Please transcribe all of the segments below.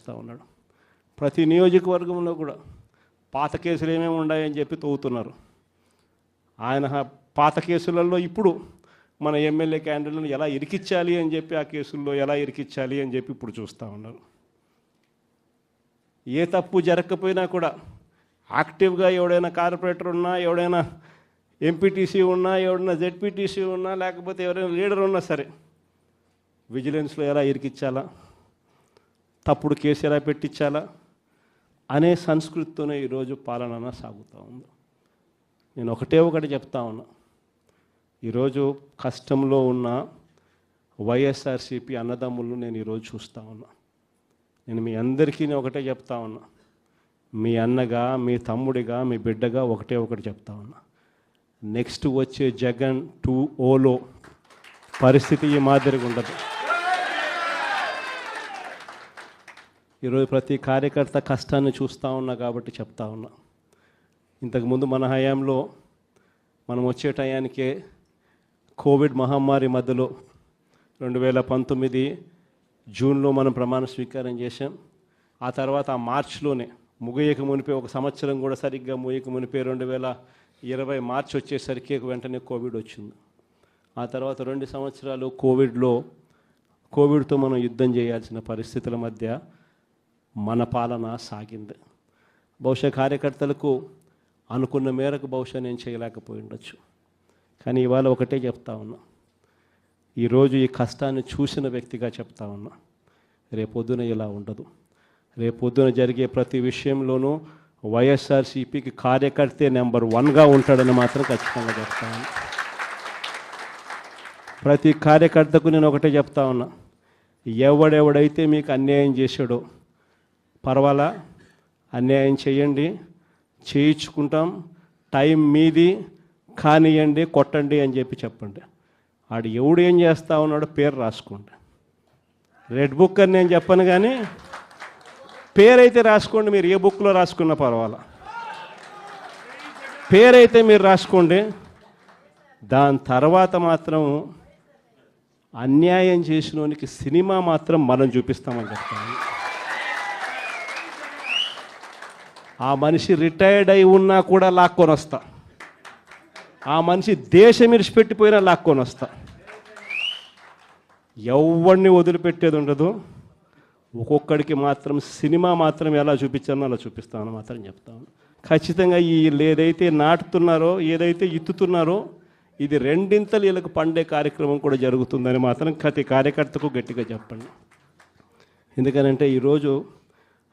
చేస్తూ ఉన్నాడు. ప్రతి నియోజకవర్గంలో కూడా పాత కేసులు ఏమేమి ఉన్నాయని చెప్పి తవ్వుతున్నారు. ఆయన పాత కేసులలో ఇప్పుడు మన ఎమ్మెల్యే క్యాండిడేట్లను ఎలా ఇరికించాలి అని చెప్పి, ఆ కేసుల్లో ఎలా ఇరికించాలి అని చెప్పి ఇప్పుడు చూస్తూ ఉన్నారు. ఏ తప్పు జరగకపోయినా కూడా యాక్టివ్గా ఎవడైనా కార్పొరేటర్ ఉన్నా, ఎవడైనా ఎంపీటీసీ ఉన్నా, ఎవడైనా జెడ్పీటీసీ ఉన్నా, లేకపోతే ఎవరైనా లీడర్ ఉన్నా సరే విజిలెన్స్లో ఎలా ఇరికించాలా, తప్పుడు కేసు ఎలా పెట్టించాలా అనే సంస్కృతితోనే ఈరోజు పాలన సాగుతూ ఉంది. నేను ఒకటి చెప్తా ఉన్నా, ఈరోజు కష్టంలో ఉన్న వైఎస్ఆర్సీపీ అన్నదమ్ములను నేను ఈరోజు చూస్తూ ఉన్నా. నేను మీ అందరికీ ఒకటే చెప్తా ఉన్నా, మీ అన్నగా, మీ తమ్ముడిగా, మీ బిడ్డగా ఒకటి చెప్తా ఉన్నా. నెక్స్ట్ వచ్చే జగన్ 2.0లో పరిస్థితి ఈ మాదిరిగా ఉండదు. ఈరోజు ప్రతి కార్యకర్త కష్టాన్ని చూస్తూ ఉన్నా కాబట్టి చెప్తా ఉన్నా. ఇంతకుముందు మన హయాంలో మనం వచ్చే టయానికే కోవిడ్ మహమ్మారి మధ్యలో 2019 జూన్లో మనం ప్రమాణ స్వీకారం చేశాం. ఆ తర్వాత ఆ మార్చిలోనే ముగియక మునిపే, ఒక సంవత్సరం కూడా సరిగ్గా ముగియక మునిపే 2020 మార్చి వచ్చేసరికి వెంటనే కోవిడ్ వచ్చింది. ఆ తర్వాత 2 సంవత్సరాలు కోవిడ్తో మనం యుద్ధం చేయాల్సిన పరిస్థితుల మధ్య మన పాలన సాగింది. బహుశా కార్యకర్తలకు అనుకున్న మేరకు బహుశా నేను చేయలేకపోయి ఉండొచ్చు. కానీ ఇవాళ ఒకటే చెప్తా ఉన్నా, ఈరోజు ఈ కష్టాన్ని చూసిన వ్యక్తిగా చెప్తా ఉన్నా, రేపొద్దున ఇలా ఉండదు. రేపొద్దున జరిగే ప్రతి విషయంలోనూ వైఎస్ఆర్సీపీకి కార్యకర్తే నెంబర్ 1గా ఉంటాడని మాత్రం ఖచ్చితంగా చెప్తా ఉన్నా. ప్రతి కార్యకర్తకు నేను ఒకటే చెప్తా ఉన్నా, ఎవడెవడైతే మీకు అన్యాయం చేశాడో పర్వాలా, అన్యాయం చేయండి, చేయించుకుంటాం, టైం మీది, కానియండి, కొట్టండి అని చెప్పి చెప్పండి. ఆడు ఎవడు ఏం చేస్తా ఉన్నాడో పేరు రాసుకోండి. రెడ్ బుక్ అని నేను చెప్పను, కానీ పేరైతే రాసుకోండి. మీరు ఏ బుక్లో రాసుకున్నా పర్వాలా, పేరైతే మీరు రాసుకోండి. దాని తర్వాత మాత్రం అన్యాయం చేసినోనికి సినిమా మాత్రం మనం చూపిస్తామని చెప్తాను. ఆ మనిషి రిటైర్డ్ అయి ఉన్నా కూడా లాక్కొని వస్తా, ఆ మనిషి దేశం విడిచిపెట్టిపోయినా లాక్కొని వస్తా. ఎవరిని వదిలిపెట్టేది ఉండదు. ఒక్కొక్కడికి మాత్రం సినిమా మాత్రం ఎలా చూపించానో అలా చూపిస్తామని మాత్రం చెప్తాను. ఖచ్చితంగా వీళ్ళు ఏదైతే నాటుతున్నారో, ఏదైతే ఇత్తుతున్నారో, ఇది రెండింతలు వీళ్ళకి పండే కార్యక్రమం కూడా జరుగుతుందని మాత్రం ప్రతి కార్యకర్తకు గట్టిగా చెప్పండి. ఎందుకనంటే ఈరోజు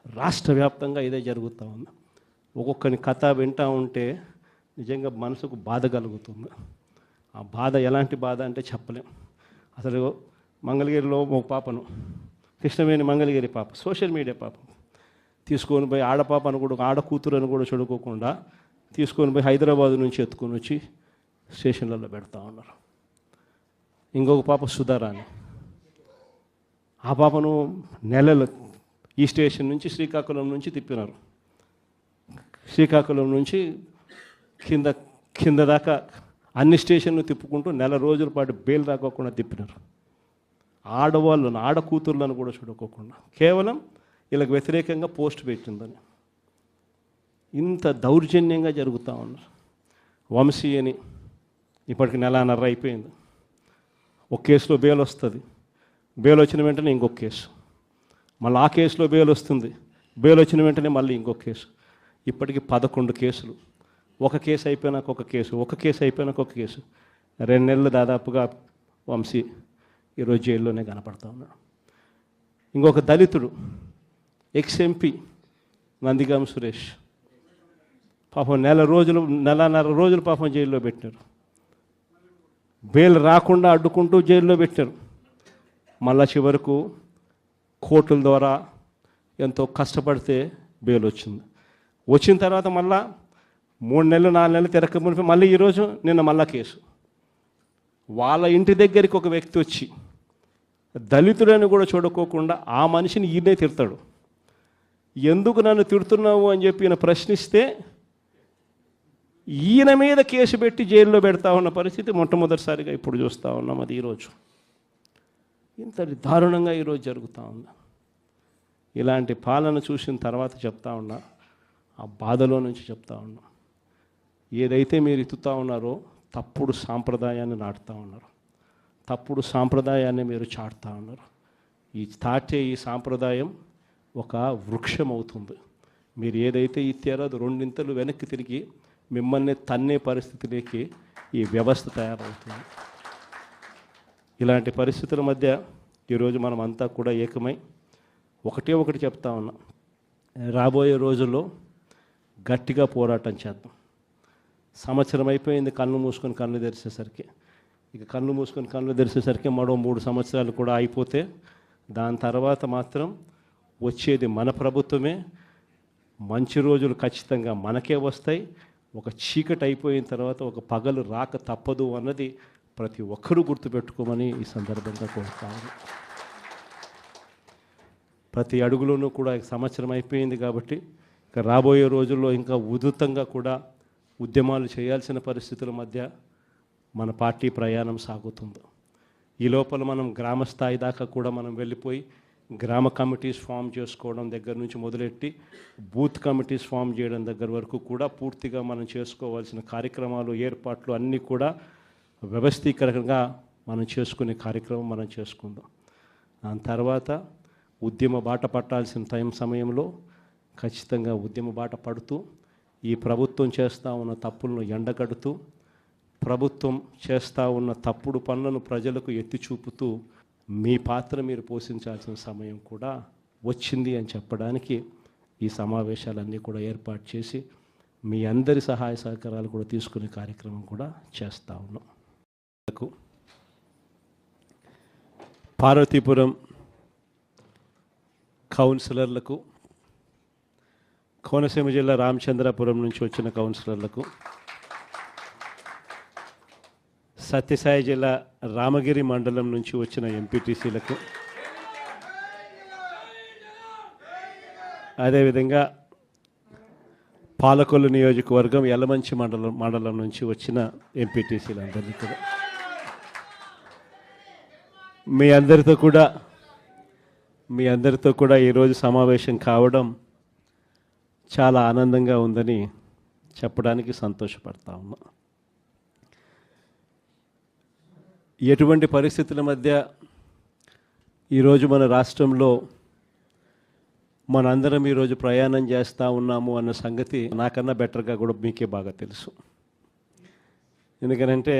రాష్ట్ర వ్యాప్తంగా ఇదే జరుగుతూ ఉంది. ఒక్కొక్కని కథ వింటూ ఉంటే నిజంగా మనసుకు బాధ కలుగుతుంది. ఆ బాధ ఎలాంటి బాధ అంటే చెప్పలేం. అసలు మంగళగిరిలో ఒక పాపను, కృష్ణవేణి మంగళగిరి పాప, సోషల్ మీడియా పాప తీసుకొని పోయి, ఆడపాపను కూడా, ఆడ కూతురని కూడా చూడుకోకుండా తీసుకొని పోయి హైదరాబాద్ నుంచి ఎత్తుకొని వచ్చి స్టేషన్లలో పెడతా ఉన్నారు. ఇంకొక పాప సుధారాణి, ఆ పాపను నెలలు ఈ స్టేషన్ నుంచి శ్రీకాకుళం నుంచి తిప్పినారు. శ్రీకాకుళం నుంచి కింద దాకా అన్ని స్టేషన్లు తిప్పుకుంటూ నెల రోజుల పాటు బెయిల్ రాకోకుండా తిప్పినారు. ఆడవాళ్ళను, ఆడ కూతుర్లను కూడా చూడుకోకుండా కేవలం వీళ్ళకి వ్యతిరేకంగా పోస్ట్ పెట్టిందని ఇంత దౌర్జన్యంగా జరుగుతూ ఉన్నారు. వంశీ అని ఇప్పటికి 1.5 అయిపోయింది. ఒక కేసులో బెయిల్ వస్తుంది, బెయిల్ వచ్చిన వెంటనే ఇంకొక కేసు, మళ్ళీ ఆ కేసులో బెయిల్ వస్తుంది, బెయిల్ వచ్చిన వెంటనే మళ్ళీ ఇంకొక కేసు. ఇప్పటికి 11 కేసులు. ఒక కేసు అయిపోయినాక ఒక కేసు, ఒక కేసు అయిపోయినాక ఒక కేసు. 2 నెలలు దాదాపుగా వంశీ ఈరోజు జైల్లోనే కనపడతా ఉన్నాడు. ఇంకొక దళితుడు, ఎక్స్-ఎంపీ నందిగామ సురేష్, పాపం 1.5 రోజులు పాపం జైల్లో పెట్టినారు. బెయిల్ రాకుండా అడ్డుకుంటూ జైల్లో పెట్టారు. మళ్ళా చివరకు కోర్టుల ద్వారా ఎంతో కష్టపడితే బెయిల్ వచ్చింది. వచ్చిన తర్వాత మళ్ళా 3 నెలలు 4 నెలలు తిరగకపోతే మళ్ళీ ఈరోజు నిన్న మళ్ళా కేసు. వాళ్ళ ఇంటి దగ్గరికి ఒక వ్యక్తి వచ్చి దళితులని కూడా చూడుకోకుండా ఆ మనిషిని ఈయనే తిడతాడు. ఎందుకు నన్ను తిడుతున్నావు అని చెప్పి ఈయన ప్రశ్నిస్తే ఈయన మీద కేసు పెట్టి జైల్లో పెడతా ఉన్న పరిస్థితి మొట్టమొదటిసారిగా ఇప్పుడు చూస్తూ ఉన్నాం. అది ఈరోజు ఇంత దారుణంగా ఈరోజు జరుగుతూ ఉంది. ఇలాంటి పాలన చూసిన తర్వాత చెప్తా ఉన్నా, ఆ బాధలో నుంచి చెప్తా ఉన్నా, ఏదైతే మీరు ఎత్తుతా ఉన్నారో తప్పుడు సాంప్రదాయాన్ని నాటుతూ ఉన్నారు, తప్పుడు సాంప్రదాయాన్ని మీరు చాటుతూ ఉన్నారు. ఈ సాంప్రదాయం ఒక వృక్షం అవుతుంది. మీరు ఏదైతే ఇచ్చారో అది రెండింతలు వెనక్కి తిరిగి మిమ్మల్ని తన్నే పరిస్థితిలోకి ఈ వ్యవస్థ తయారవుతుంది. ఇలాంటి పరిస్థితుల మధ్య ఈరోజు మనం అంతా కూడా ఏకమై ఒకటి చెప్తా ఉన్నాం, రాబోయే రోజుల్లో గట్టిగా పోరాటం చేద్దాం. సంవత్సరం అయిపోయింది కళ్ళు మూసుకొని కళ్ళు తెరిచేసరికి. ఇక కళ్ళు మూసుకొని కళ్ళు తెరిచేసరికి మరో 3 సంవత్సరాలు కూడా అయిపోతే దాని తర్వాత మాత్రం వచ్చేది మన ప్రభుత్వమే. మంచి రోజులు ఖచ్చితంగా మనకే వస్తాయి. ఒక చీకటి అయిపోయిన తర్వాత ఒక పగలు రాక తప్పదు అన్నది ప్రతి ఒక్కరూ గుర్తుపెట్టుకోమని ఈ సందర్భంగా కోరుతాను. ప్రతి అడుగులోనూ కూడా సంవత్సరం అయిపోయింది కాబట్టి ఇక రాబోయే రోజుల్లో ఇంకా ఉధృతంగా కూడా ఉద్యమాలు చేయాల్సిన పరిస్థితుల మధ్య మన పార్టీ ప్రయాణం సాగుతుంది. ఈ లోపల మనం గ్రామ స్థాయి దాకా కూడా మనం వెళ్ళిపోయి గ్రామ కమిటీస్ ఫామ్ చేసుకోవడం దగ్గర నుంచి మొదలెట్టి బూత్ కమిటీస్ ఫామ్ చేయడం దగ్గర వరకు కూడా పూర్తిగా మనం చేసుకోవాల్సిన కార్యక్రమాలు, ఏర్పాట్లు అన్నీ కూడా వ్యవస్థీకరణగా మనం చేసుకునే కార్యక్రమం మనం చేసుకుందాం. దాని తర్వాత ఉద్యమ బాట పట్టాల్సిన సమయంలో ఖచ్చితంగా ఉద్యమ బాట పడుతూ ఈ ప్రభుత్వం చేస్తూ ఉన్న తప్పులను ఎండగడుతూ, ప్రభుత్వం చేస్తూ ఉన్న తప్పుడు పనులను ప్రజలకు ఎత్తి చూపుతూ మీ పాత్ర మీరు పోషించాల్సిన సమయం కూడా వచ్చింది అని చెప్పడానికి ఈ సమావేశాలన్నీ కూడా ఏర్పాటు చేసి మీ అందరి సహాయ సహకారాలు కూడా తీసుకునే కార్యక్రమం కూడా చేస్తూ ఉన్నాం. పార్వతీపురం కౌన్సిలర్లకు, కోనసీమ జిల్లా రామచంద్రాపురం నుంచి వచ్చిన కౌన్సిలర్లకు, సత్యసాయి జిల్లా రామగిరి మండలం నుంచి వచ్చిన ఎంపీటీసీలకు, అదేవిధంగా పాలకొల్లు నియోజకవర్గం యలమంచి మండలం నుంచి వచ్చిన ఎంపీటీసీలందరినీ కూడా మీ అందరితో కూడా ఈరోజు సమావేశం కావడం చాలా ఆనందంగా ఉందని చెప్పడానికి సంతోషపడతా ఉన్నా. ఎటువంటి పరిస్థితుల మధ్య ఈరోజు మన రాష్ట్రంలో మనందరం ఈరోజు ప్రయాణం చేస్తూ ఉన్నాము అన్న సంగతి నాకన్నా బెటర్గా కూడా మీకే బాగా తెలుసు. ఎందుకనంటే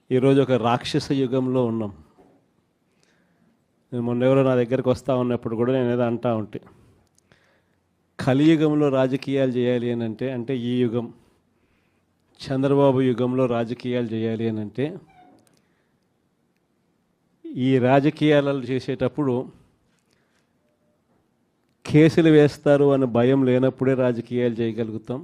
ఈరోజు ఒక రాక్షస యుగంలో ఉన్నాం. మొన్న ఎవరో నా దగ్గరికి వస్తూ ఉన్నప్పుడు కూడా నేను ఏదో అంటా ఉంటే, కలియుగంలో రాజకీయాలు చేయాలి అని అంటే ఈ యుగం చంద్రబాబు యుగంలో రాజకీయాలు చేయాలి అని అంటే ఈ రాజకీయాలు చేసేటప్పుడు కేసులు వేస్తారు అనే భయం లేనప్పుడే రాజకీయాలు చేయగలుగుతాం.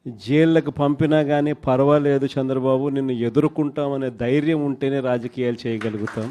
జైళ్ళకు పంపినా కానీ పర్వాలేదు చంద్రబాబు నిన్ను ఎదుర్కొంటామనే ధైర్యం ఉంటేనే రాజకీయాలు చేయగలుగుతాం.